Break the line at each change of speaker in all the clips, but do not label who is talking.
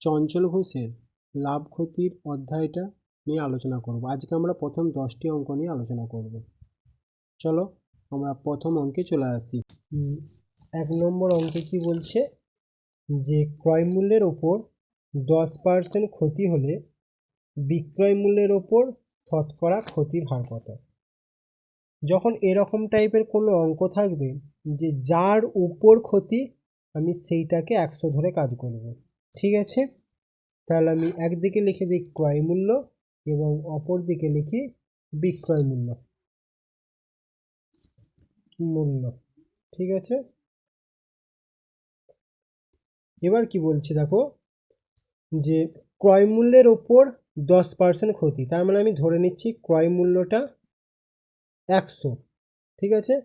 চঞ্চল ঘোষের লাভ ক্ষতির অধ্যায়টা নিয়ে আলোচনা করব। আজকে আমরা প্রথম 10টি অঙ্ক নিয়ে আলোচনা করব। চলো আমরা প্রথম অঙ্কে চলে আসি। 1 নম্বর অঙ্কে কি বলছে যে ক্রয় মূল্যের ওপর 10% ক্ষতি হলে বিক্রয় মূল্যের ওপর শতকরা ক্ষতির হার কত। যখন এরকম টাইপের কোনো অঙ্ক থাকবে যে যার উপর ক্ষতি আমি সেইটাকে 100 ধরে কাজ করব, ঠিক আছে। তাহলে আমি একদিকে লিখে দিই ক্রয় মূল্য এবং অপর দিকে লিখি বিক্রয় মূল্য, ঠিক আছে। এবার কি বলছি দেখো, যে ক্রয় মূল্যের ওপর 10% ক্ষতি, তার মানে আমি ধরে নিচ্ছি ক্রয় মূল্যটা 100, ঠিক আছে।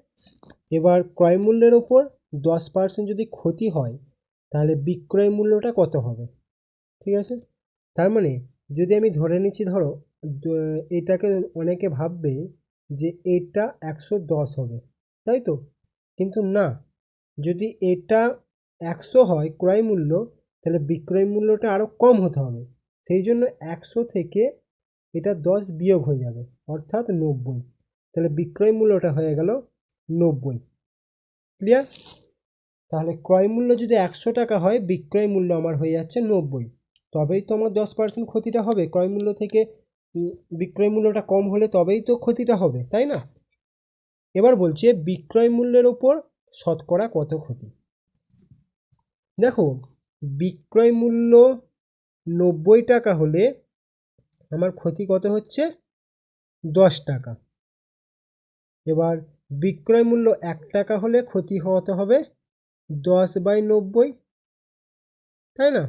এবার ক্রয় মূল্যের ওপর 10% যদি ক্ষতি হয় তাহলে বিক্রয় মূল্যটা কত হবে, ঠিক আছে। তার মানে যদি আমি ধরে নিচ্ছি, ধরো এটাকে অনেকে ভাববে যে এটা 110 হবে, তাই তো, কিন্তু না, যদি এটা 100 হয় ক্রয় মূল্য তাহলে বিক্রয় মূল্যটা আরও কম হতে হবে। সেই জন্য 100 থেকে এটা 10 বিয়োগ হয়ে যাবে, অর্থাৎ 90। তাহলে বিক্রয় মূল্যটা হয়ে গেল 90। ক্লিয়ার? তাহলে ক্রয় মূল্য যদি 100 টাকা হয়, বিক্রয় মূল্য আমার হয়ে যাচ্ছে 90। তবেই তো আমার 10% ক্ষতিটা হবে। ক্রয় মূল্য থেকে বিক্রয় মূল্যটা কম হলে তবেই তো ক্ষতিটা হবে, তাই না। এবার বলছে বিক্রয় মূল্যের ওপর শতকরা কত ক্ষতি। দেখো, বিক্রয় মূল্য 90 টাকা হলে আমার ক্ষতি কত হচ্ছে, 10 টাকা। এবার বিক্রয় মূল্য 1 টাকা হলে ক্ষতি হতে হবে 10/90, তাই না।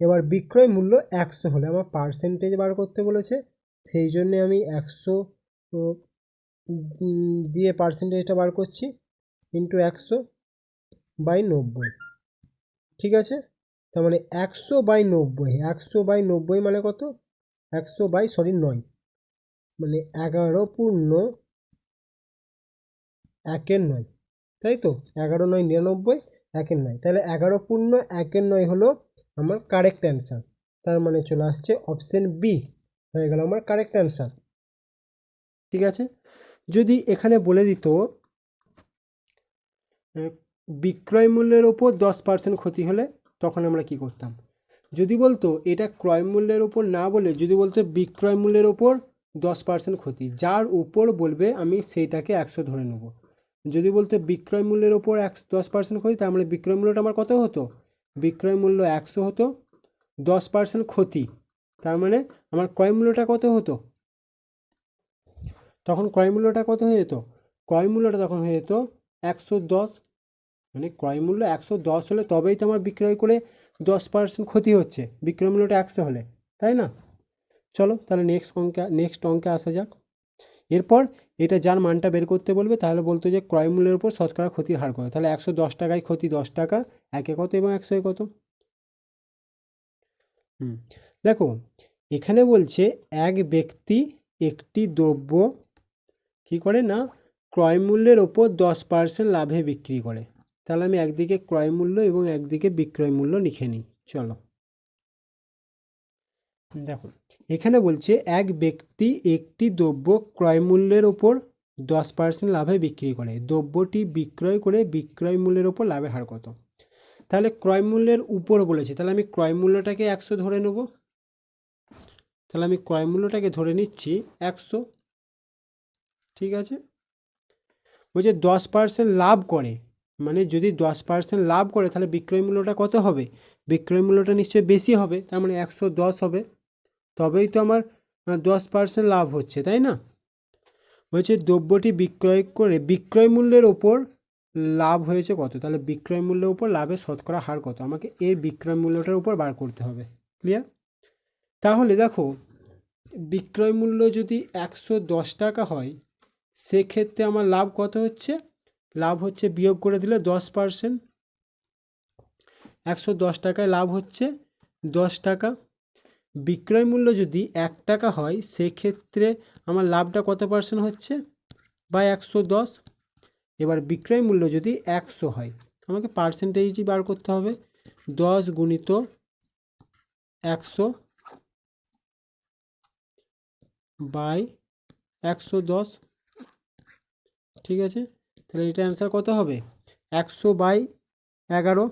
এবার বিক্রয় মূল্য 100 হলে আমার পার্সেন্টেজ বার করতে বলেছে, সেই জন্য আমি 100 দিয়ে পার্সেন্টেজটা বার করছি, ইন্টু 100/90, ঠিক আছে। তার মানে 100/90, 100/90 মানে কত, 9, মানে 11/9, তাই তো, 11/9, 1/9, তাহলে 11/9 হলো আমার কারেক্ট অ্যান্সার। তার মানে চলে আসছে অপশন বি হয়ে গেল আমার কারেক্ট অ্যান্সার, ঠিক আছে। যদি এখানে বলে দিত বিক্রয় মূল্যের ওপর 10% ক্ষতি হলে, তখন আমরা কি করতাম। যদি বলতো এটা ক্রয় মূল্যের ওপর না বলে যদি বলতো বিক্রয় মূল্যের ওপর 10% ক্ষতি, যার উপর বলবে আমি সেইটাকে 100 ধরে নেব। যদি বলতো বিক্রয় মূল্যের ওপর 10% ক্ষতি, তার মানে বিক্রয় মূল্যটা আমার কত হতো, বিক্রয় মূল্য 100 হতো, 10% ক্ষতি, তার মানে আমার ক্রয় মূল্যটা কত হতো, তখন ক্রয় মূল্যটা কত হয়ে যেত, ক্রয় মূল্যটা তখন হয়ে যেত 110। মানে ক্রয় মূল্য 110 হলে তবেই তো আমার বিক্রয় করে 10% ক্ষতি হচ্ছে, বিক্রয় মূল্যটা 100 হলে, তাই না। চলো তাহলে নেক্সট অঙ্কে আসা যাক। এরপর এটা যার মানটা বের করতে বলবে তাহলে বলতো যে ক্রয় মূল্যের উপর শতকরা ক্ষতির হার কত। তাহলে 110 টাকায় ক্ষতি 10 টাকা, একে কত এবং 100 কত। দেখো এখানে বলছে এক ব্যক্তি একটি দ্রব্য কি করে না, ক্রয় মূল্যের ওপর 10% লাভে বিক্রি করে। তাহলে আমি একদিকে ক্রয় মূল্য এবং একদিকে বিক্রয় মূল্য লিখে নিই। চলো দেখো, এখানে বলছে এক ব্যক্তি একটি দ্রব্য ক্রয় মূল্যের ওপর 10% লাভে বিক্রি করে, দ্রব্যটি বিক্রয় করে বিক্রয় মূল্যের ওপর লাভের হার কত। তাহলে ক্রয় মূল্যের উপর বলেছে, তাহলে আমি ক্রয় মূল্যটাকে 100 ধরে নেব। তাহলে আমি ক্রয় মূল্যটাকে ধরে নিচ্ছি 100, ঠিক আছে। বলছে 10% লাভ করে, মানে যদি 10% লাভ করে তাহলে বিক্রয় মূল্যটা কত হবে, বিক্রয় মূল্যটা নিশ্চয়ই বেশি হবে, তার মানে 110 হবে, তবেই তো আমার 10% লাভ হচ্ছে, তাই না। বলছে দ্রব্যটি বিক্রয় করে বিক্রয় মূল্যের ওপর লাভ হয়েছে কত, তাহলে বিক্রয় মূল্যের উপর লাভের শতকরা হার কত, আমাকে এর বিক্রয় মূল্যটার উপর বার করতে হবে। ক্লিয়ার? তাহলে দেখো, বিক্রয় মূল্য যদি 110 টাকা হয়, সেক্ষেত্রে আমার লাভ কত হচ্ছে, লাভ হচ্ছে বিয়োগ করে দিলে 10%, 110 টাকায় লাভ হচ্ছে 10 টাকা। বিক্রয় মূল্য যদি 1 টাকা হয়, সেক্ষেত্রে আমার লাভটা কত পার্সেন্ট হচ্ছে, বা 110। এবার বিক্রয় মূল্য যদি 100 হয়, আমাকে পার্সেন্টেজই বার করতে হবে, 10 গুণিত 100 বাই 110, ঠিক আছে। তাহলে এটা অ্যান্সার কত হবে? 100/11,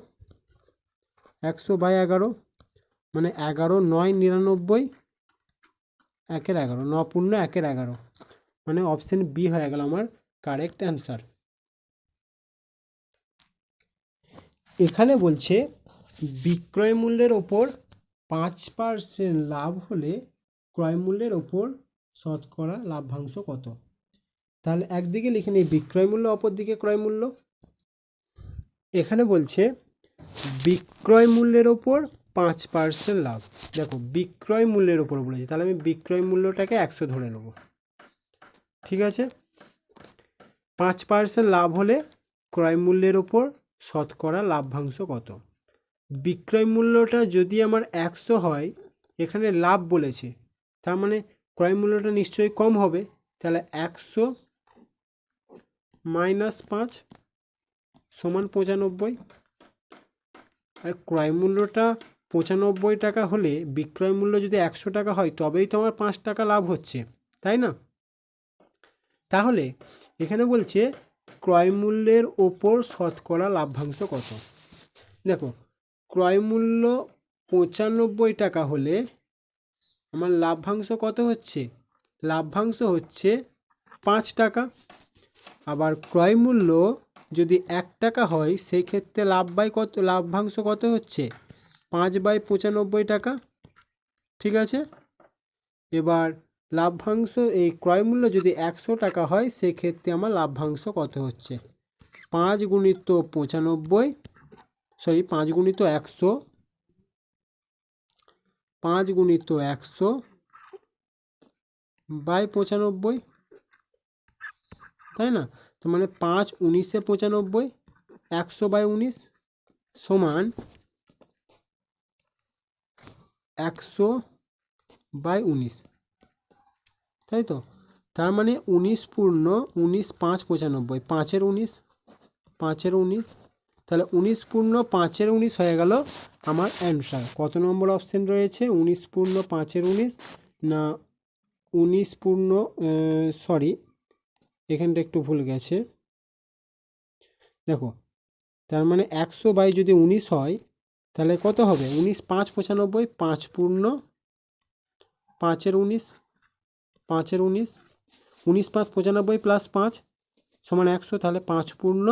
100/11 মানে 11 9 99, 1/11, 9×1=11, মানে অপশন বি হয়ে গেল আমার কারেক্ট অ্যান্সার। এখানে বলছে বিক্রয় মূল্যের ওপর 5% লাভ হলে ক্রয় মূল্যের ওপর শতকরা লাভ্যাংশ কত? তাহলে একদিকে লিখে নিই বিক্রয় মূল্য, অপর দিকে ক্রয় মূল্য। এখানে বলছে বিক্রয় মূল্যের ওপর 5% লাভ। দেখো বিক্রয় মূল্যের ওপর বলেছে, তাহলে আমি বিক্রয় মূল্যটাকে 100 ধরে নেব, ঠিক আছে। 5% লাভ হলে ক্রয় মূল্যের ওপর শতকরা লাভ্যাংশ কত? বিক্রয় মূল্যটা যদি আমার 100 হয়, এখানে লাভ বলেছে, তার মানে ক্রয় মূল্যটা নিশ্চয়ই কম হবে। তাহলে 100 - 5 সমান 95। আর ক্রয় মূল্যটা 95 টাকা হলে বিক্রয় মূল্য যদি 100 টাকা হয়, তবেই তো আমার 5 টাকা লাভ হচ্ছে, তাই না? তাহলে এখানে বলছে ক্রয় মূল্যের ওপর শতকরা লাভ্যাংশ কত। দেখো ক্রয় মূল্য 95 টাকা হলে আমার লাভ্যাংশ কত হচ্ছে? লাভ্যাংশ হচ্ছে 5 টাকা। আবার ক্রয় মূল্য যদি 1 টাকা হয়, সেই ক্ষেত্রে লাভ্যাংশ কত হচ্ছে? 5/95 টাকা, ঠিক আছে। এবার লাভ্যাংশ এই ক্রয় মূল্য যদি 100 টাকা হয়, সেক্ষেত্রে আমার লাভ্যাংশ কত হচ্ছে? 5 × 95, 5 × 100, 5 × 100/95, তাই না? তো মানে 5 × 19 = 95, 100/19 সমান 100/19, তাই তো। তার মানে 19 পূর্ণ 19 5 95, 5-19, 5-19, তাহলে 19 পূর্ণ 5-19 হয়ে গেল আমার অ্যান্সার। কত নম্বর অপশন রয়েছে? 19 পূর্ণ 5-19 না 19 পূর্ণ, সরি এখানটা একটু ভুল গেছে। দেখো তার মানে 100 যদি 19 হয়, তাহলে কত হবে? 19 5 95, 5 পূর্ণ 5-19, 5-19, 19 5 95 প্লাস 5 সমান 100, তাহলে 5 পূর্ণ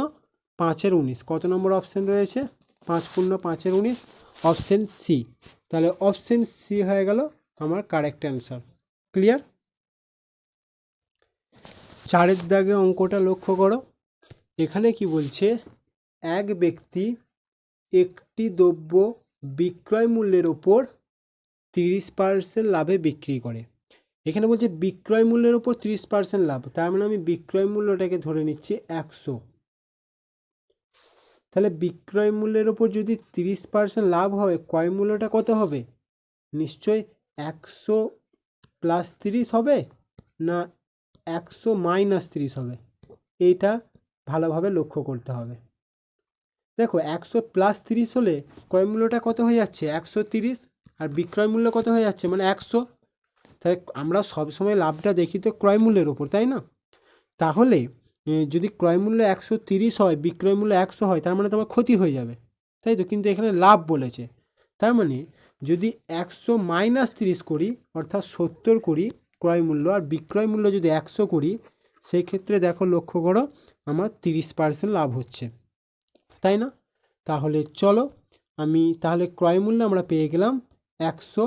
5-19। কত নম্বর অপশন রয়েছে? 5 পূর্ণ 5-19, অপশন সি। তাহলে অপশন সি হয়ে গেল আমার কারেক্ট অ্যান্সার। ক্লিয়ার? 4-এর দাগে অঙ্কটা লক্ষ্য করো। এখানে কি বলছে? এক ব্যক্তি একটি দ্রব্য বিক্রয় মূল্যের ওপর 30% লাভে বিক্রি করে। এখানে বলছে বিক্রয় মূল্যের ওপর 30% লাভ, তার মানে আমি বিক্রয় মূল্যটাকে ধরে নিচ্ছি 100। তাহলে বিক্রয় মূল্যের ওপর যদি 30% লাভ হয়, ক্রয় মূল্যটা কত হবে? নিশ্চয়ই 100 + 30 হবে, না 100 - 30 হবে? এইটা ভালোভাবে লক্ষ্য করতে হবে। দেখো 100 + 30 হলে ক্রয় মূল্যটা কত হয়ে যাচ্ছে? 130, আর বিক্রয় মূল্য কত হয়ে যাচ্ছে? মানে 100। তাই আমরা সবসময় লাভটা দেখি তো ক্রয় মূল্যের ওপর, তাই না? তাহলে যদি ক্রয় মূল্য 130 হয়, বিক্রয় মূল্য 100 হয়, তার মানে তোমার ক্ষতি হয়ে যাবে, তাই তো। কিন্তু এখানে লাভ বলেছে, তার মানে যদি 100 - 30 করি, অর্থাৎ 70 করি ক্রয় মূল্য, আর বিক্রয় মূল্য যদি 100 করি, সেই ক্ষেত্রে দেখো লক্ষ্য করো আমার 30% লাভ হচ্ছে, তাই না? তাহলে চলো আমি তাহলে ক্রয় মূল্য আমরা পেয়ে গেলাম 100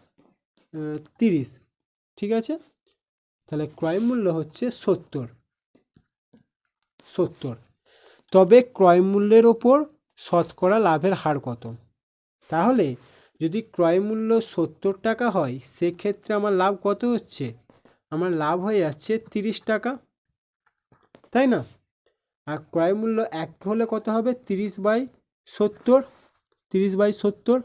- 30, ঠিক আছে। তাহলে ক্রয় মূল্য হচ্ছে 70। তবে ক্রয় মূল্যের ওপর শতকরা লাভের হার কত? তাহলে যদি ক্রয় মূল্য 70 টাকা হয়, সেক্ষেত্রে আমার লাভ কত হচ্ছে? আমার লাভ হয়ে যাচ্ছে 30 টাকা, তাই না? আর ক্রয় মূল্য 1 হলে কত হবে? 30/70, 30/70।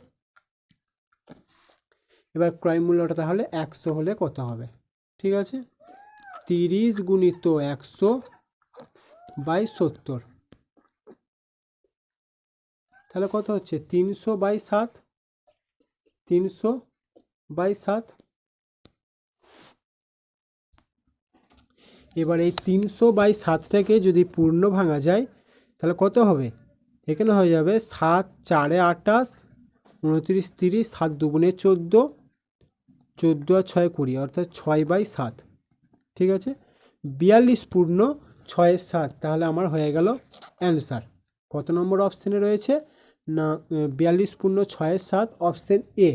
এবার ক্রয় মূল্যটা তাহলে 100 হলে কত হবে? ঠিক আছে, 30 × 100/70, তাহলে কত হচ্ছে? 300/7। 300/7। এবার এই 300/7টাকে যদি পূর্ণ ভাঙা যায় তাহলে কত হবে? এখানে হয়ে যাবে 7 4 28, 29 30, 7 2 14, 14 আর 6 20, অর্থাৎ 6/7। ঠিক আছে, 42 পূর্ণ 6/7, তাহলে আমার হয়ে গেল অ্যান্সার। কত নম্বর অপশানে রয়েছে না 42 পূর্ণ 6/7, অপশান এ।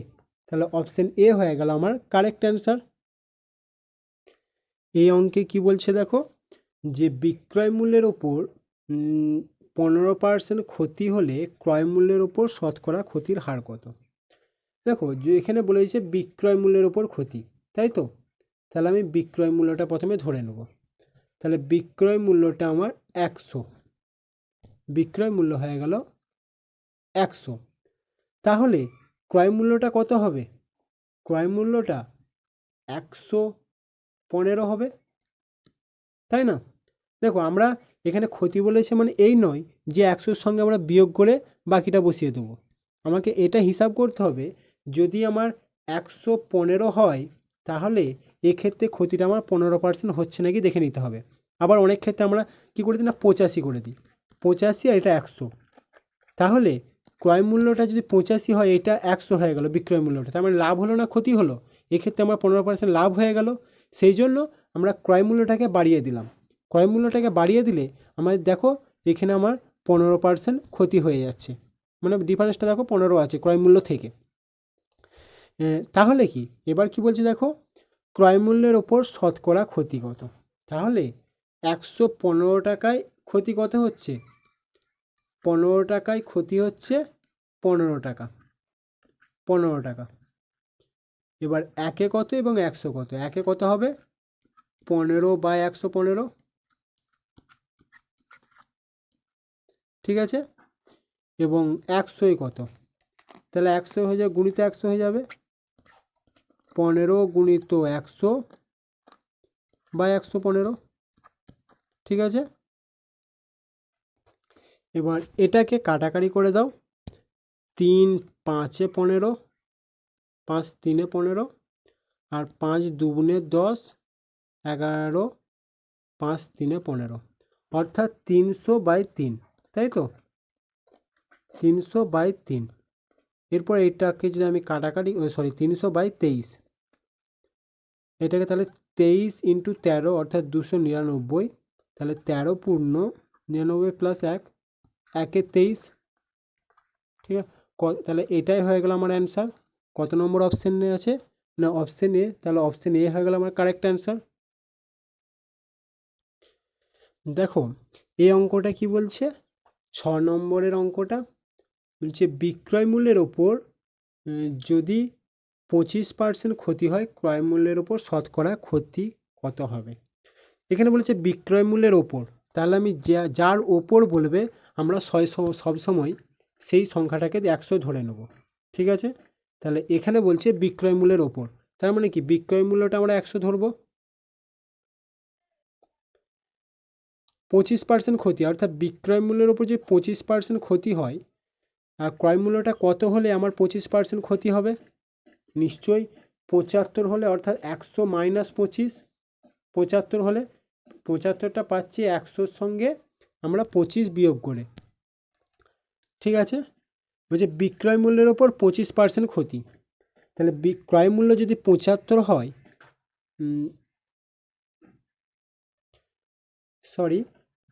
তাহলে অপশান এ হয়ে গেল আমার কারেক্ট অ্যান্সার। এই অঙ্কে কি বলছে দেখো, যে বিক্রয় মূল্যের ওপর 15% ক্ষতি হলে ক্রয় মূল্যের ওপর শতকরা ক্ষতির হার কত? দেখো যে এখানে বলেছে বিক্রয় মূল্যের ওপর ক্ষতি, তাই তো? তাহলে আমি বিক্রয় মূল্যটা প্রথমে ধরে নেব। তাহলে বিক্রয় মূল্যটা আমার 100, বিক্রয় মূল্য হয়ে গেল 100। তাহলে ক্রয় মূল্যটা কত হবে? ক্রয় মূল্যটা 115 হবে, তাই না? দেখো আমরা এখানে ক্ষতি বলেছে মানে এই নয় যে 100-র সঙ্গে আমরা বিয়োগ করে বাকিটা বসিয়ে দেবো। আমাকে এটা হিসাব করতে হবে, যদি আমার 115 হয় তাহলে এক্ষেত্রে ক্ষতিটা আমার 15% হচ্ছে নাকি দেখে নিতে হবে। আবার অনেক ক্ষেত্রে আমরা কী করে দিই না 85 করে দিই, 85 আর এটা 100। তাহলে ক্রয় মূল্যটা যদি 85 হয়, এটা 100 হয়ে গেল বিক্রয় মূল্যটা, তার মানে লাভ হলো না ক্ষতি হলো? এক্ষেত্রে আমার 15% লাভ হয়ে গেল। সেই জন্য আমরা ক্রয় মূল্যটাকে বাড়িয়ে দিলাম। ক্রয় মূল্যটাকে বাড়িয়ে দিলে আমাদের দেখো এখানে আমার 15% ক্ষতি হয়ে যাচ্ছে, মানে ডিফারেন্সটা দেখো 15 আছে ক্রয় মূল্য থেকে। তাহলে কি এবার কি বলছি দেখো, ক্রয় মূল্যের ওপর শতকরা ক্ষতি কত? তাহলে 115 টাকায় ক্ষতি কত হচ্ছে? 15 টাকায় ক্ষতি হচ্ছে 15 টাকা, 15 টাকা। এবার একে কত এবং 100 কত? একে কত হবে 15/115, ঠিক আছে? এবং 100 কত? তাহলে 100 হয়ে যাবে গুণিত 100 হয়ে যাবে 15 গুণিত 100/115, ঠিক আছে? এবার এটাকে কাটাকাটি করে দাও, 3 5 15, 5 3 15, আর 5 2 10, 11, 5 3 15, অর্থাৎ 300/3, তাই তো? 300/3। এরপর এটাকে যদি আমি কাটাকাটি 300/23, এটাকে তাহলে 23 × 13 অর্থাৎ 299, তাহলে 13 পূর্ণ 99 প্লাস 1, 1 23, ঠিক আছে? তাহলে এটাই হয়ে গেল আমার অ্যান্সার। কত নম্বর অপশানে আছে না অপশান এ, তাহলে অপশান এ হয়ে গেল আমার কারেক্ট অ্যান্সার। দেখো এই অঙ্কটা কি বলছে, 6 নম্বরের অঙ্কটা বলছে বিক্রয় মূল্যের ওপর যদি 25% ক্ষতি হয় ক্রয় মূল্যের ওপর শতকরা ক্ষতি কত হবে? এখানে বলেছে বিক্রয় মূল্যের ওপর, তাহলে আমি যার ওপর বলবে আমরা সবসময় সেই সংখ্যাটাকে 100 ধরে নেব, ঠিক আছে? তাহলে এখানে বলছে বিক্রয় মূল্যের ওপর, তার মানে কি বিক্রয় মূল্যটা আমরা 100 ধরবো। 25% ক্ষতি, অর্থাৎ বিক্রয় মূল্যের ওপর যে 25% ক্ষতি হয়, আর ক্রয় মূল্যটা কত হলে আমার 25% ক্ষতি হবে? নিশ্চয়ই 75 হলে, অর্থাৎ 100 মাইনাস 25, 75 হলে 75টা পাচ্ছি 100-র সঙ্গে আমরা 25 বিয়োগ করে, ঠিক আছে? বলছে বিক্রয় মূল্যের ওপর 25% ক্ষতি, তাহলে ক্রয় মূল্য যদি 75 হয়,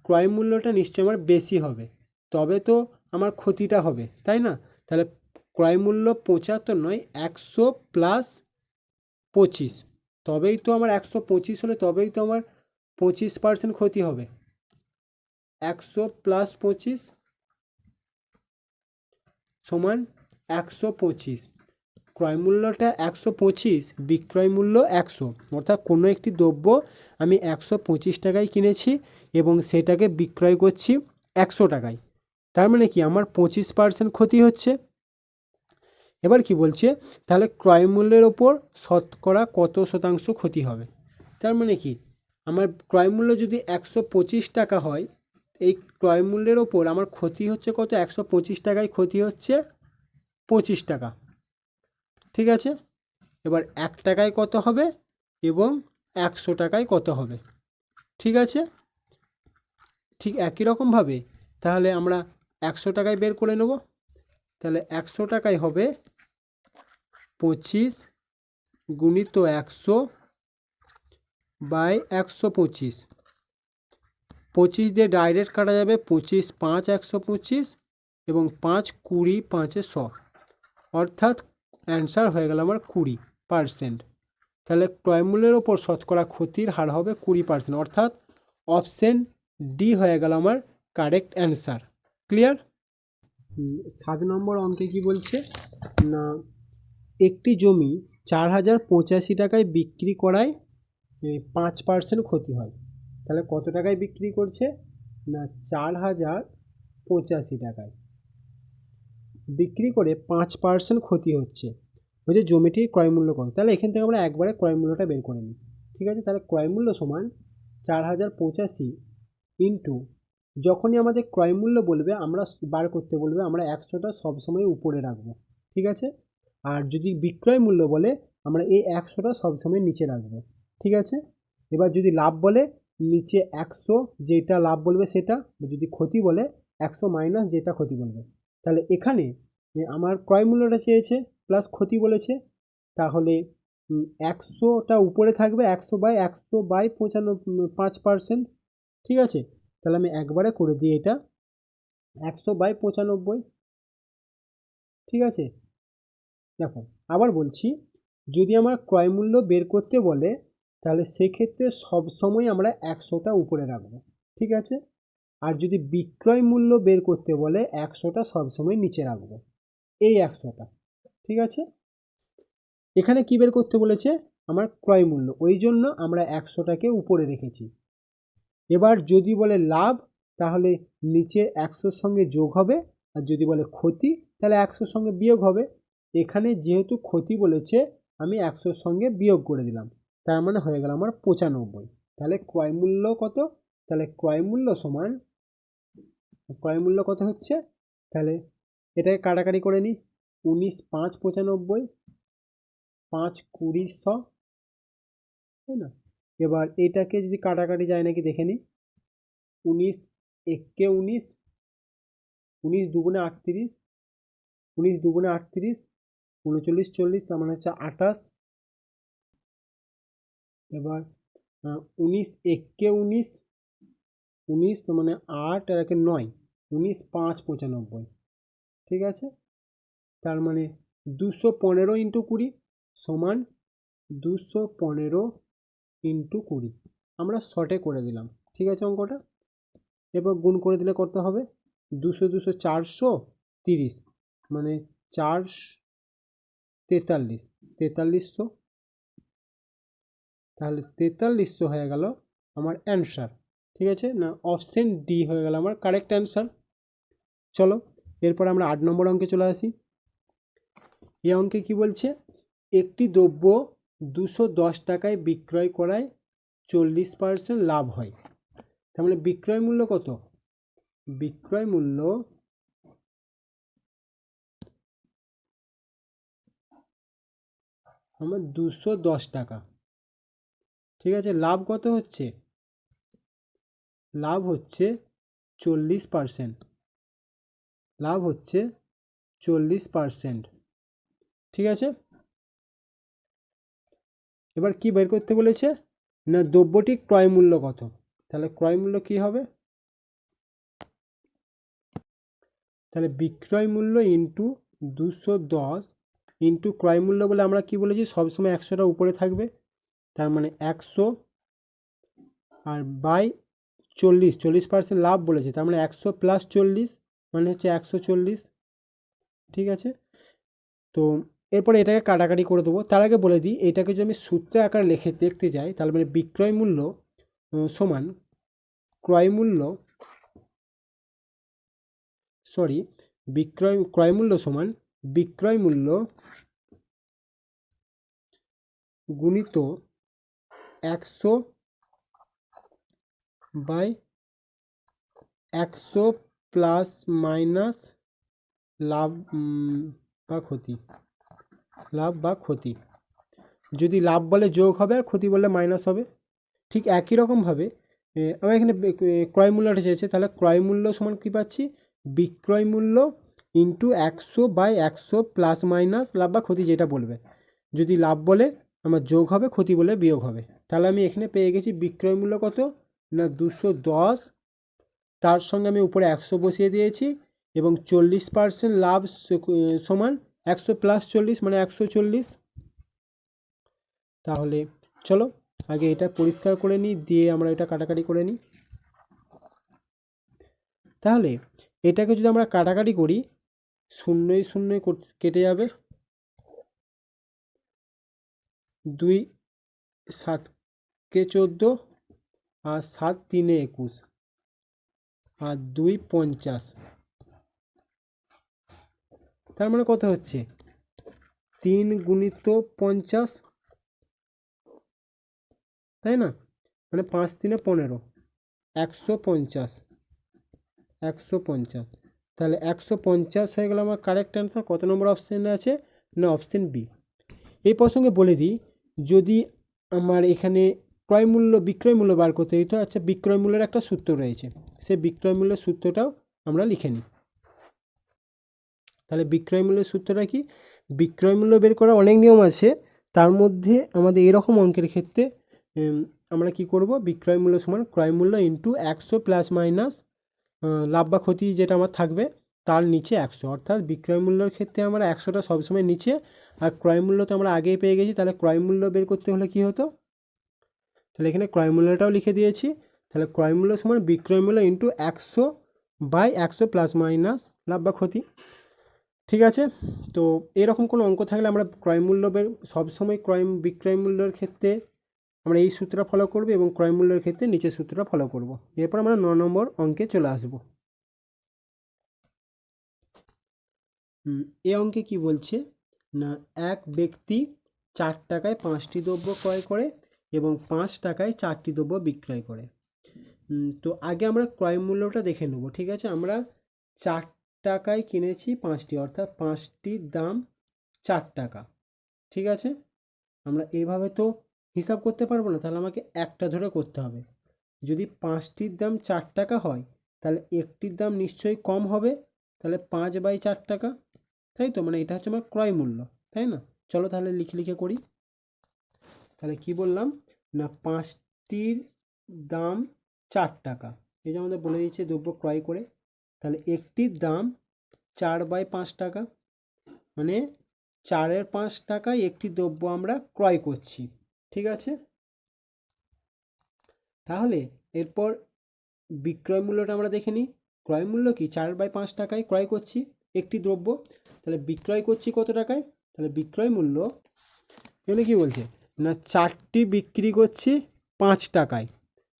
ক্রয় মূল্যটা নিশ্চয়ই আমার বেশি হবে, তবে তো আমার ক্ষতিটা হবে, তাই না? তাহলে ক্রয় মূল্য 75 নয় 100 প্লাস 25, তবেই তো আমার 125 হলে তবেই তো আমার 25% ক্ষতি হবে। 100 প্লাস 25 সমান 125। ক্রয় মূল্যটা 125, বিক্রয় মূল্য 100, অর্থাৎ কোনো একটি দ্রব্য আমি 125 টাকায় কিনেছি এবং সেটাকে বিক্রয় করছি 100 টাকায়, তার মানে কি আমার 25% ক্ষতি হচ্ছে। এবার কি বলছে, তাহলে ক্রয় মূল্যের ওপর শতকরা কত শতাংশ ক্ষতি হবে? তার মানে কি আমার ক্রয় মূল্য যদি 125 টাকা হয়, এই ক্রয় মূল্যের ওপর আমার ক্ষতি হচ্ছে কত? 125 টাকায় ক্ষতি হচ্ছে 25 টাকা, ঠিক আছে। এবার 1 টাকায় কত হবে এবং 100 টাকায় কত হবে, ঠিক আছে। ঠিক একই রকমভাবে তাহলে আমরা 100 টাকায় বের করে নেব। তাহলে 100 টাকায় হবে 25 গুণিত 100 বাই 125। 25 দিয়ে ডাইরেক্ট কাটা যাবে, 25 5 125 এবং 5 20 5 100, অর্থাৎ অ্যান্সার হয়ে গেল আমার 20%। তাহলে ক্রয়মূল্যের ওপর শতকরা ক্ষতির হার হবে 20%, অর্থাৎ অপশন ডি হয়ে গেল আমার কারেক্ট অ্যান্সার। ক্লিয়ার? 7 নম্বর অঙ্কে কি বলছে না, একটি জমি 4085 টাকায় বিক্রি করায় 5% ক্ষতি হয়। তাহলে কত টাকায় বিক্রি করছে না 4085 টাকায় বিক্রি করে 5% ক্ষতি হচ্ছে, বলছে জমিটির ক্রয় মূল্য কত। তাহলে এখান থেকে আমরা একবারে ক্রয় মূল্যটা বের করে নিই, ঠিক আছে। তাহলে ক্রয় মূল্য সমান 4085 ইন্টু, যখনই আমাদের ক্রয় মূল্য বলবে আমরা বার করতে বলবে আমরা 100টা সবসময় উপরে রাখবো, ঠিক আছে। আর যদি বিক্রয় মূল্য বলে আমরা এই 100টা সবসময় নিচে রাখবো, ঠিক আছে। এবার যদি লাভ বলে নিচে 100 যেটা লাভ বলবে সেটা, যদি ক্ষতি বলে 100 মাইনাস যেটা ক্ষতি বলবে। তাহলে এখানে আমার ক্রয় মূল্যটা চেয়েছে প্লাস ক্ষতি বলেছে, তাহলে 100টা উপরে থাকবে, 100/5%, ঠিক আছে। তাহলে আমি একবারে করে দিই এটা 100/95, ঠিক আছে। দেখো আবার বলছি, যদি আমার ক্রয় মূল্য বের করতে বলে তাহলে সেক্ষেত্রে সবসময় আমরা 100টা উপরে রাখবো, ঠিক আছে। আর যদি বিক্রয় মূল্য বের করতে বলে 100টা সবসময় নিচে রাখবো, এই 100টা, ঠিক আছে। এখানে কি বের করতে বলেছে আমার ক্রয় মূল্য, ওই জন্য আমরা 100টাকে উপরে রেখেছি। এবার যদি বলে লাভ তাহলে নিচে 100-র সঙ্গে যোগ হবে, আর যদি বলে ক্ষতি তাহলে 100-র সঙ্গে বিয়োগ হবে। এখানে যেহেতু ক্ষতি বলেছে আমি 100-র সঙ্গে বিয়োগ করে দিলাম, তার মানে হয়ে গেল আমার 95। তাহলে ক্রয় মূল্য কত, তাহলে ক্রয় মূল্য সমান, ক্রয় মূল্য কত হচ্ছে, তাহলে এটাকে কাটাকাটি করে নিই, 19 5 95, 5 20 100, তাই না। এবার এটাকে যদি কাটাকাটি যায় নাকি দেখে নিই, 19 একে 19, 19 দুগুণে 38, 19 দুগুণে 38, 39 40, তার মানে হচ্ছে 28। এবার 19 একে 19, 19 তার মানে 8 আর একে 9, 19 5 95, ঠিক আছে। তার মানে 215 ইন্টু 20 সমান 215 ইন্টু 20, আমরা শর্টে করে দিলাম, ঠিক আছে অঙ্কটা। এবার গুণ করে দিলে কত হবে, 200 200 430, মানে 443, 4300, তাহলে 4300 হয়ে গেল আমার অ্যান্সার, ঠিক আছে না। অপশন ডি হয়ে গেল আমার কারেক্ট অ্যান্সার। চলো এরপর আমরা 8 নম্বর অঙ্কে চলে আসি। এই অঙ্কে কি বলছে, একটি দ্রব্য 210 টাকায় বিক্রয় করায় 40% লাভ হয়। তাহলে বিক্রয় মূল্য কত, বিক্রয় মূল্য আমার 210 টাকা, ঠিক আছে। লাভ কত হচ্ছে, লাভ হচ্ছে 40%, লাভ হচ্ছে 40%, ঠিক আছে। এবার কি বের করতে বলেছে না দ্রব্যটির ক্রয় মূল্য কত, তাহলে ক্রয় মূল্য কি হবে, তাহলে বিক্রয় মূল্য ইন্টু 210 ইন্টু ক্রয় মূল্য বলে আমরা কি বলেছি সবসময় 100টা উপরে থাকবে, তার মানে 100 আর বাই 40% লাভ বলেছে, তার মানে 100 প্লাস 40 মানে হচ্ছে 140, ঠিক আছে। তো এরপরে এটাকে কাটাকাটি করে দেবো। তার আগে বলে দিই এটাকে যদি আমি সূত্রে আকারে লিখে দেখতে যাই তাহলে মানে বিক্রয় মূল্য সমান ক্রয় মূল্য, সরি ক্রয় মূল্য সমান বিক্রয় মূল্য গুণিত 100 বাই 100 প্লাস মাইনাস লাভ বা ক্ষতি, লাভ বা ক্ষতি। যদি লাভ বলে যোগ হবে আর ক্ষতি বললে মাইনাস হবে। ঠিক একই রকমভাবে আমার এখানে ক্রয় মূল্যটা চেয়েছে, তাহলে ক্রয় মূল্য সমান কী পাচ্ছি, বিক্রয় মূল্য ইন্টু 100/100 প্লাস মাইনাস লাভ বা ক্ষতি যেটা বলবে। যদি লাভ বলে আমার যোগ হবে, ক্ষতি বলে বিয়োগ হবে। তাহলে আমি এখানে পেয়ে গেছি বিক্রয় মূল্য কত না 210, তার সঙ্গে আমি উপরে 100 বসিয়ে দিয়েছি এবং 40% লাভ সমান 100 প্লাস 40 মানে 140। তাহলে চলো আগে এটা পরিষ্কার করে নিই, দিয়ে আমরা এটা কাটাকাটি করে নিই। তাহলে এটাকে যদি আমরা কাটাকাটি করি, শূন্যই শূন্যই কেটে যাবে, 2 7কে 14 আর 7 3 21 আর 2 50। তার মানে কত হচ্ছে 3 গুণিত 50, তাই না? মানে 5 3 15, 150, 150। তাহলে 150 হয়ে গেল আমার কারেক্ট অ্যান্সার। কত নম্বর অপশানে আছে না অপশান বি। এই প্রসঙ্গে বলে দিই, যদি আমার এখানে ক্রয় মূল্য বিক্রয় মূল্য বার করতে দিত, আচ্ছা বিক্রয় মূল্যের একটা সূত্র রয়েছে, সেই বিক্রয় মূল্যের সূত্রটাও আমরা লিখে নিই। তাহলে বিক্রয় মূল্যের সূত্রটা কি, বিক্রয় মূল্য বের করার অনেক নিয়ম আছে, তার মধ্যে আমাদের এরকম অঙ্কের ক্ষেত্রে আমরা কি করব, বিক্রয় মূল্য সমান ক্রয় মূল্য ইন্টু 100 প্লাস মাইনাস লাভ বা ক্ষতি যেটা আমার থাকবে তার নিচে 100। অর্থাৎ বিক্রয় মূল্যের ক্ষেত্রে আমরা 100টা সবসময় নিচে, আর ক্রয় মূল্য তো আমরা আগেই পেয়ে গেছি, তাহলে ক্রয় মূল্য বের করতে হলে কি হতো, তাহলে এখানে ক্রয় মূল্যটাও লিখে দিয়েছি। তাহলে ক্রয় মূল্য সমান বিক্রয় মূল্য ইন্টু 100/100 প্লাস মাইনাস লাভ বা ক্ষতি। ঠিক আছে, তো এরকম কোনো অঙ্ক থাকলে আমরা ক্রয় মূল্য সবসময় বিক্রয় মূল্যের ক্ষেত্রে আমরা এই সূত্রটা ফলো করব এবং ক্রয় মূল্যের ক্ষেত্রে নিচের সূত্রটা ফলো করব। এরপর আমরা 9 নম্বর অঙ্কে চলে আসব। এ অঙ্কে কি বলছে না, এক ব্যক্তি 4 টাকায় 5টি দ্রব্য ক্রয় করে এবং 5 টাকায় 4টি দ্রব্য বিক্রয় করে। তো আগে আমরা ক্রয় মূল্যটা দেখে নেব। ঠিক আছে, আমরা 4 টাকায় কিনেছি 5টি, অর্থাৎ 5টির দাম 4 টাকা। ঠিক আছে, আমরা এইভাবে তো হিসাব করতে পারবো না, তাহলে আমাকে একটা ধরে করতে হবে। যদি 5টির দাম 4 টাকা হয়, তাহলে একটির দাম নিশ্চয়ই কম হবে, তাহলে 5/4 টাকা, তাই তো? মানে এটা হচ্ছে আমার ক্রয় মূল্য, তাই না? চলো তাহলে লিখে লিখে করি। তাহলে কি বললাম না, 5টির দাম 4 টাকা, এই যে আমাদের বলে দিচ্ছে দ্রব্য ক্রয় করে, তাহলে একটির দাম 4/5 টাকা, মানে 4-এর 5 টাকায় একটি দ্রব্য আমরা ক্রয় করছি। ঠিক আছে, তাহলে এরপর বিক্রয় মূল্যটা আমরা দেখে নিই। ক্রয় মূল্য কি, 4/5 টাকায় ক্রয় করছি একটি দ্রব্য, তাহলে বিক্রয় করছি কত টাকায়, তাহলে বিক্রয় মূল্য এখানে কি বলছে না 4টি বিক্রি করছি 5 টাকায়,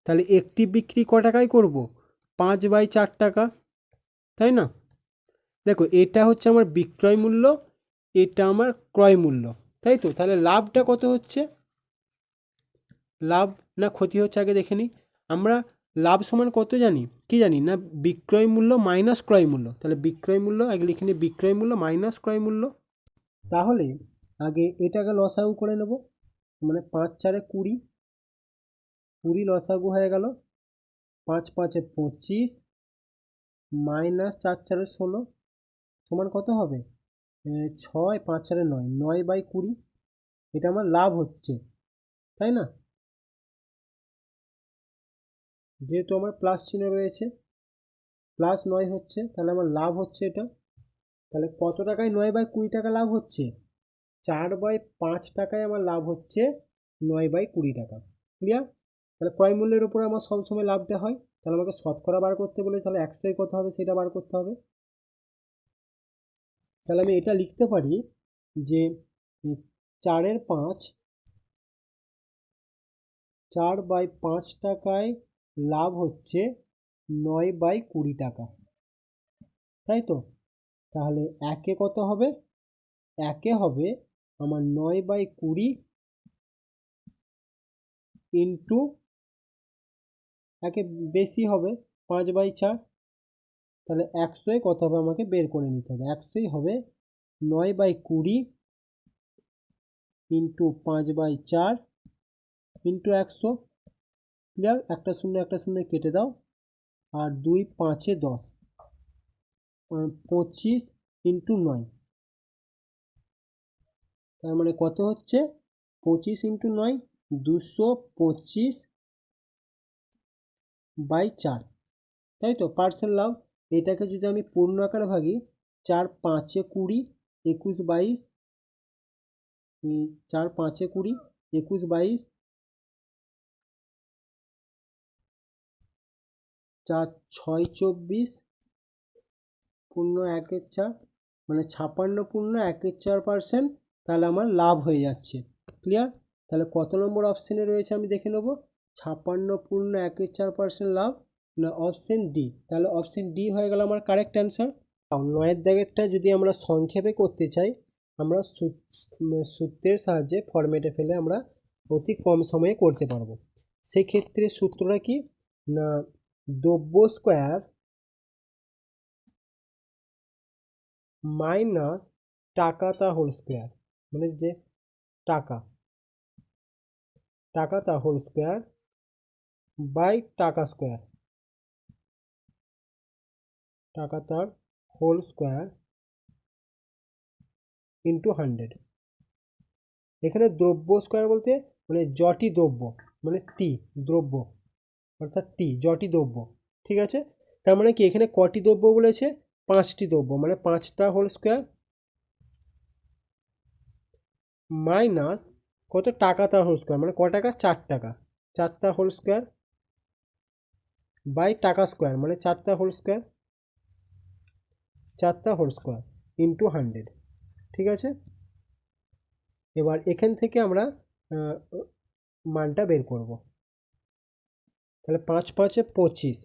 তাহলে একটি বিক্রি ক টাকায় করব, 5/4 টাকা, তাই না? দেখো এটা হচ্ছে আমার বিক্রয় মূল্য, এটা আমার ক্রয় মূল্য, তাই তো? তাহলে লাভটা কত হচ্ছে, লাভ না ক্ষতি হচ্ছে আগে দেখে নিই। আমরা লাভ সমান কত জানি, কি জানি না বিক্রয় মূল্য মাইনাস ক্রয় মূল্য। তাহলে বিক্রয় মূল্য আগে লিখে নিই, বিক্রয় মূল্য মাইনাস ক্রয় মূল্য। তাহলে আগে এটাকে লসাগু করে নেব, মানে 5 4-এ 20, 20 লসাগু হয়ে গেল, 5 5-এ 25 মাইনাস 4 4-এ 16 সমান কত হবে, 6 5 4-এ 9, 9/20। এটা আমার লাভ হচ্ছে, তাই না? যেহেতু আমার প্লাস চিহ্ন রয়েছে, প্লাস 9 হচ্ছে, তাহলে আমার লাভ হচ্ছে এটা। তাহলে কত টাকায় 9/20 টাকা লাভ হচ্ছে, 4/5 টাকায় আমার লাভ হচ্ছে 9/20 টাকা। ক্লিয়ার? তাহলে ক্রয় মূল্যের উপরে আমার সবসময় লাভটা হয়, তাহলে আমাকে শতকরা বার করতে বলে, তাহলে 100 কত হবে সেটা বার করতে হবে। তাহলে আমি এটা লিখতে পারি যে 4-এর 5, 4/5 টাকায় লাভ হচ্ছে 9/20 টাকা, তাই তো? তাহলে একে কত হবে, একে হবে আমার 9/20 ইন্টু, একে বেশি হবে 5/4, তাহলে 100 কত হবে আমাকে বের করে নিতে হবে, 100 হবে 9/20 ইন্টু 5/4 ইন্টু 100। ক্লিয়ার? একটা শূন্য কেটে দাও, আর 2 5 10, 25 ইন্টু 9, তার মানে কত হচ্ছে? 25 ইন্টু 9, 225/4, তাই তো? পার্সেন্ট লাভ। এটাকে যদি আমি পূর্ণ আকারে ভাগি, 4 5 20, 21 22, 4 5 20, 21 22, 4 6 24, পূর্ণ 1/4, মানে 56 পূর্ণ 1/4%, তাহলে আমার লাভ হয়ে যাচ্ছে। ক্লিয়ার? তাহলে কত নম্বর অপশানে রয়েছে আমি দেখে নেব। 56 পূর্ণ 1/4% লাভ, না অপশন ডি। তাহলে অপশন ডি হয়ে গেল আমার কারেক্ট অ্যান্সার। 9-এর দাগেরটা যদি আমরা সংক্ষেপে করতে চাই, আমরা সূত্রের সাহায্যে ফরম্যাটে ফেলে আমরা অতি কম সময়ে করতে পারবো। সেক্ষেত্রে সূত্রটা কি, না দ্রব্য স্কোয়ার মাইনাস টাকাটা হোল স্কোয়ার, মানে যে টাকাটা হোল স্কোয়ার বাই টাকাটার হোল স্কোয়ার ইন্টু 100। এখানে দ্রব্য স্কোয়ার বলতে মানে জটি দ্রব্য, মানে টি দ্রব্য, অর্থাৎ টি জটি দ্রব্য। ঠিক আছে? তার মানে কি এখানে কটি দ্রব্য বলেছে? 5টি দ্রব্য, মানে 5টা হোল স্কোয়ার মাইনাস কত? টাকাটা হোল স্কোয়ার, মানে ক টাকা? 4 টাকা, 4টা হোল স্কোয়ার বাই টাকা স্কোয়ার, মানে 4টা হোল স্কোয়ার ইন্টু 100। ঠিক আছে? এবার এখান থেকে আমরা মানটা বের করব। তাহলে 5 5 25,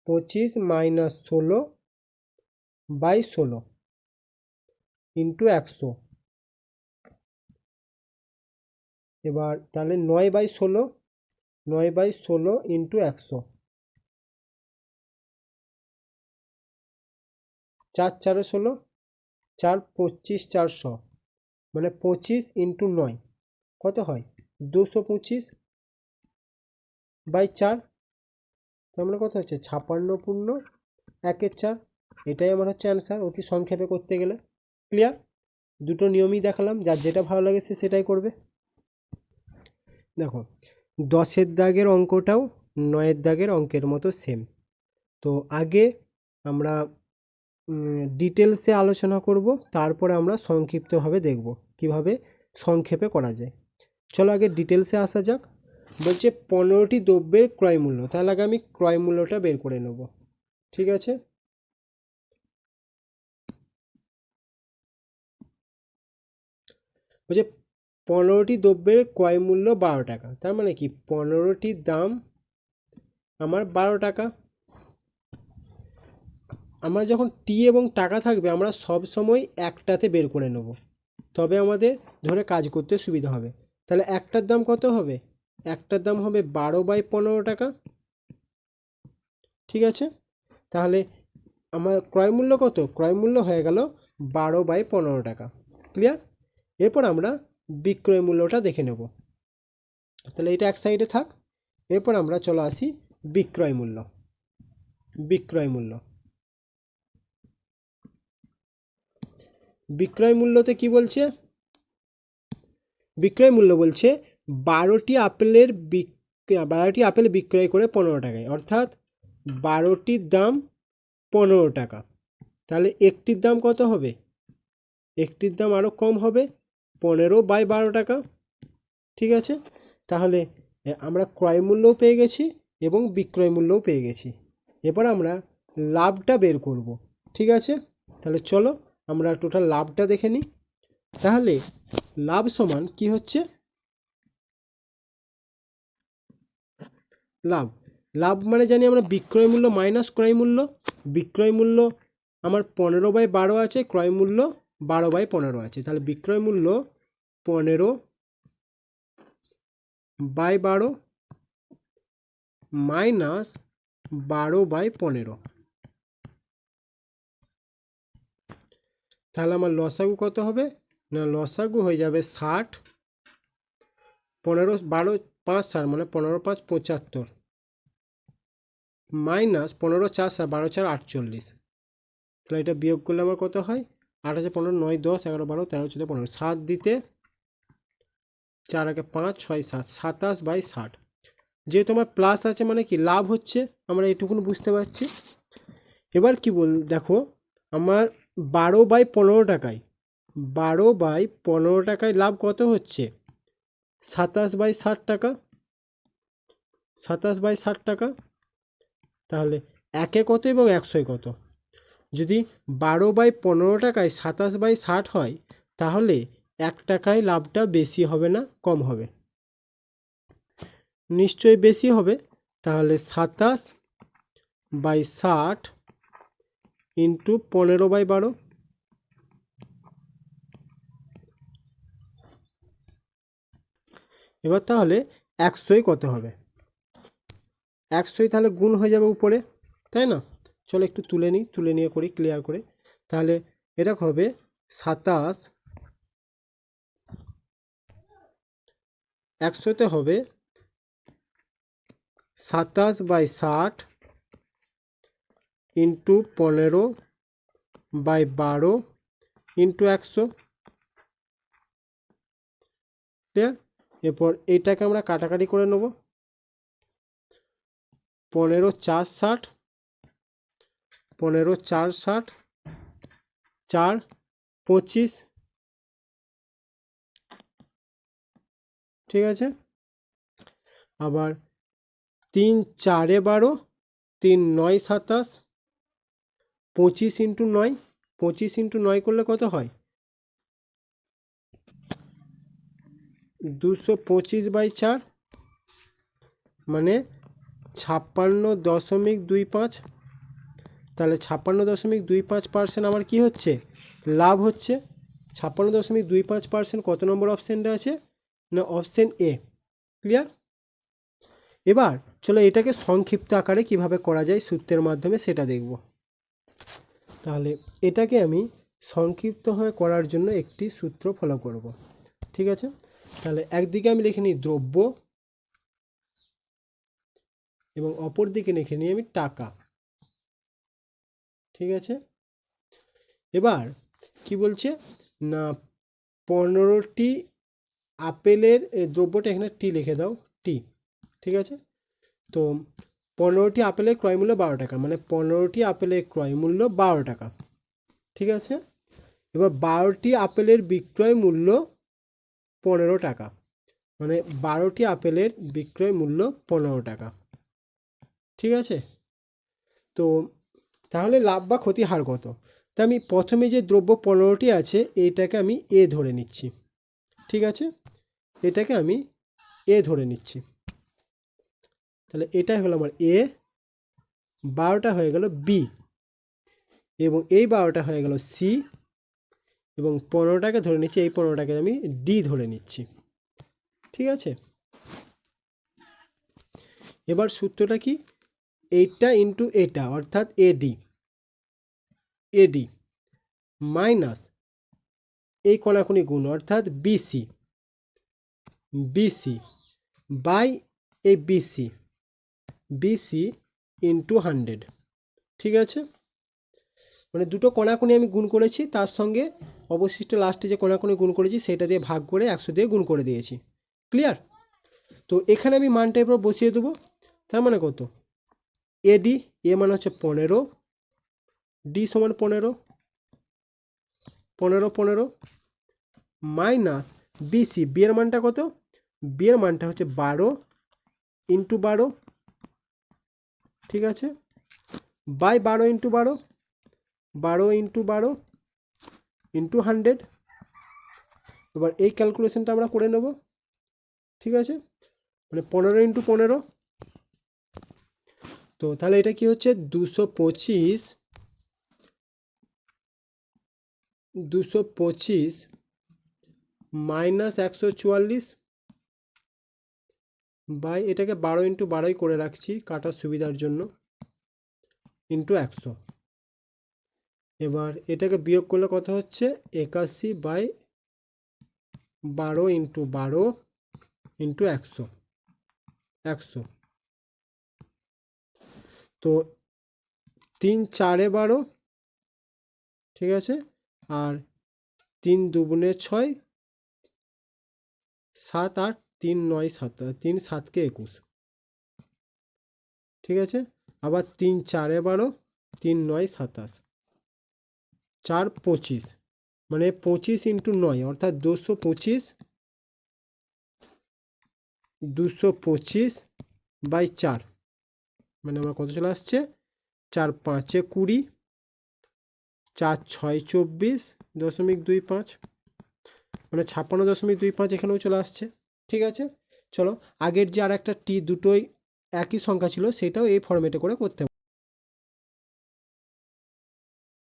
25 মাইনাস 16/16 ইন্টু 100। এবার তাহলে 9/16 ইন্টু 100, 4 4 16, 4 25 400, মানে 25 ইন্টু 9 কত হয়? 225/4, তার মানে কত হচ্ছে? 56 পূর্ণ 1/4। এটাই আমার হচ্ছে অ্যান্সার অতি সংক্ষেপে করতে গেলে। ক্লিয়ার? দুটো নিয়মই দেখালাম, যার যেটা ভালো লাগে সে সেটাই করবে। দেখো 10-এর দাগের অঙ্কটাও 9-এর দাগের অঙ্কের মতো সেম। তো আগে আমরা ডিটেলসে আলোচনা করব, তারপরে আমরা সংক্ষিপ্তভাবে দেখব কিভাবে সংক্ষেপে করা যায়। চলো আগে ডিটেলসে আসা যাক। বলছে 15টি দ্রব্যের ক্রয় মূল্য, তাহলে আগে আমি ক্রয় মূল্যটা বের করে নেব। ঠিক আছে? বলছে 15টি দ্রব্যের ক্রয় মূল্য 12 টাকা, তার মানে কি 15টির দাম আমার 12 টাকা। আমরা যখন টি এবং টাকা থাকবে আমরা সব সময় একটাতে বের করে নেব, তবে আমাদের ধরে কাজ করতে সুবিধা হবে। তাহলে একটার দাম কত হবে? একটার দাম হবে 12/15 টাকা। ঠিক আছে? তাহলে আমার ক্রয় মূল্য কত? ক্রয় মূল্য হয়ে গেল 12/15 টাকা। ক্লিয়ার? এরপর আমরা বিক্রয় মূল্যটা দেখে নেব। তাহলে এটা এক সাইডে থাক। এরপর আমরা চলে আসি বিক্রয় মূল্য। বিক্রয় মূল্যতে কি বলছে? বিক্রয় মূল্য বলছে 12টি আপেল বিক্রয় করে 15 টাকায়, অর্থাৎ 12টির দাম 15 টাকা। তাহলে একটির দাম কত হবে? একটির দাম আরও কম হবে, 15/12 টাকা। ঠিক আছে? তাহলে আমরা ক্রয় মূল্যও পেয়ে গেছি এবং বিক্রয় মূল্যও পেয়ে গেছি। এবার আমরা লাভটা বের করব। ঠিক আছে? তাহলে চলো আমরা টোটাল লাভটা দেখে নিই। তাহলে লাভ সমান কি হচ্ছে? লাভ মানে জানি আমরা বিক্রয় মূল্য মাইনাস ক্রয় মূল্য। বিক্রয় মূল্য আমার 15/12 আছে, ক্রয় মূল্য 12/15 আছে। তাহলে বিক্রয় মূল্য 15/12 মাইনাস 12/15। তাহলে আমার লসাগু কত হবে? না লসাগু হয়ে যাবে 60, 15 12 5 60 মানে 15 5 75 মাইনাস 15 4 60 12 4 48। তাহলে এটা বিয়োগ করলে আমার কত হয়? 8 আছে 15 9 10 11 12 13 14 15 7 দিতে 4 আগে 5 6 7 27/60। যেহেতু আমার প্লাস আছে মানে কি লাভ হচ্ছে, আমরা এটুকুন বুঝতে পারছি। এবার কি দেখো আমার 12/15 টাকায় 12/15 টাকায় লাভ কত হচ্ছে? 27/60 টাকা, 27/60 টাকা। তাহলে একে কত এবং 100 কত? যদি 12/15 টাকায় 27/60 হয় তাহলে 1 টাকায় লাভটা বেশি হবে না কম হবে? নিশ্চয়ই বেশি হবে। তাহলে 27/60 ইন্টু 15/12। এবার তাহলে 100 কত হবে? 100 তাহলে গুণ হয়ে যাবে উপরে, তাই না? চলো একটু তুলে নিই, তুলে নিয়ে করি ক্লিয়ার করে। তাহলে এটা হবে 27, 100তে হবে 27/60 ইন্টু 15/12 ইন্টু 100। ক্লিয়ার? এরপর এইটাকে আমরা কাটাকাটি করে নেব। 15 4 60, 15 4 60, 4 25। ঠিক আছে? আবার 3 4 12, 3 9 27, 25 ইন্টু 9, 25 ইন্টু 9 করলে কত হয়? 225/4 মানে 56.25। তাহলে 56.25% আমার কি হচ্ছে? লাভ হচ্ছে। 56.25% কত নম্বর অপশানটা আছে? না অপশান এ। ক্লিয়ার? এবার চলো এটাকে সংক্ষিপ্ত আকারে কিভাবে করা যায় সূত্রের মাধ্যমে সেটা দেখব। তাহলে এটাকে আমি সংক্ষিপ্তভাবে করার জন্য একটি সূত্র ফলো করব। ঠিক আছে? তাহলে একদিকে আমি লিখে নিই দ্রব্য এবং অপর দিকে লিখে নিই আমি টাকা। ঠিক আছে? এবার কি বলছে না 15টি আপেলের দ্রব্যটা এখানে টি লিখে দাও, টি। ঠিক আছে? তো 15টি আপেলের ক্রয় মূল্য 12 টাকা, মানে 15টি আপেলের ক্রয় মূল্য 12 টাকা। ঠিক আছে? এবার 12টি আপেলের বিক্রয় মূল্য 15 টাকা, মানে 12টি আপেলের বিক্রয় মূল্য 15 টাকা। ঠিক আছে? তো তাহলে লাভ বা ক্ষতি হার কত? তা আমি প্রথমে যে দ্রব্য 15টি আছে এইটাকে আমি এ ধরে নিচ্ছি। ঠিক আছে? এটাকে আমি এ ধরে নিচ্ছি। তাহলে এটাই হলো আমার এ, 12টা হয়ে গেল বি, এবং এই 12টা হয়ে গেল সি, এবং 15টাকে ধরে নিচ্ছি, এই 15টাকে আমি ডি ধরে নিচ্ছি। ঠিক আছে? এবার সূত্রটা কি? এইটা ইন্টু এটা অর্থাৎ এডি, এডি মাইনাস এই কোণাকুনি গুণ অর্থাৎ বিসি, বিসি বাই এই বিসি, বিসি ইন্টু 100। ঠিক আছে? মানে দুটো কোণাকুনি আমি গুণ করেছি, তার সঙ্গে অবশিষ্ট লাস্টে যে কোণাকুনি গুণ করেছি সেটা দিয়ে ভাগ করে 100 দিয়ে গুণ করে দিয়েছি। ক্লিয়ার? তো এখানে আমি মানটা এবার বসিয়ে দেবো। তার মানে কত? এডি, এ মানে হচ্ছে 15, ডি সমান 15, 15 15 মাইনাস বিসি, বি এর মানটা কত? বি এর মানটা হচ্ছে 12 ইন্টু 12। ঠিক আছে? By 12 into 12, 12 into 12 into 100। এবার এই ক্যালকুলেশনটা আমরা করে নেব। ঠিক আছে? মানে 15 ইন্টু 15। তো তাহলে এটা কি হচ্ছে? 225 মাইনাস 144 বাই এটাকে 12 ইন্টু 12ই করে রাখছি কাটার সুবিধার জন্য, ইন্টু 100। এবার এটাকে বিয়োগ করলে কত হচ্ছে? 81/100। 12 ইন্টু 12 ইন্টু 100 তো 3 4 12, ঠিক আছে, আর 3 দুগুণে 6, 7 8, 3 9 7, 3 7 কে 21, ঠিক আছে। আবার 3 4 12, 3 9 27, 4 25, মানে 25 ইন্টু 9 অর্থাৎ 225 বাই 4, মানে আমার কত চলে আসছে, 4 5 20, 4 6 24.25, মানে 56.25 এখানেও চলে আসছে, ঠিক আছে। চলো আগের যে আর একটা দুটোই একই সংখ্যা ছিল সেটাও এই ফরম্যাটে করে করতে